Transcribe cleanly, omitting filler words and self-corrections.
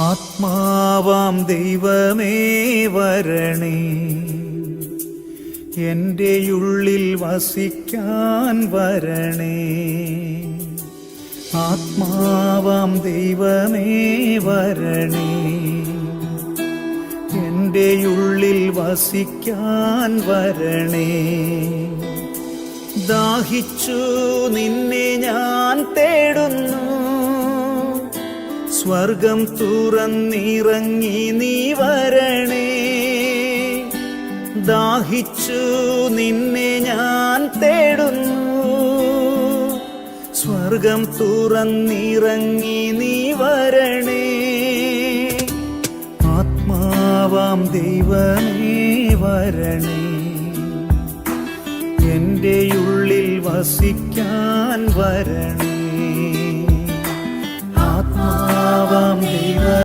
ആത്മാവാം ദൈവമേ വരണേ, എൻ്റെ ഉള്ളിൽ വസിക്കാൻ വരണേ. ആത്മാവാം ദൈവമേ വരണേ, എൻ്റെ ഉള്ളിൽ വസിക്കാൻ വരണേ. ദാഹിച്ചു നിന്നെ ഞാൻ തേടുന്നു, സ്വർഗം തുറന്നിറങ്ങി നീ വരണേ. ദാഹിച്ചു നിന്നെ ഞാൻ തേടുന്നു, സ്വർഗം തുറന്നിറങ്ങി നീ വരണേ. ആത്മാവാം ദൈവമേ വരണേ, എൻ്റെ ഉള്ളിൽ വസിക്കാൻ വരണേ. ആത്മാവാം ദൈവ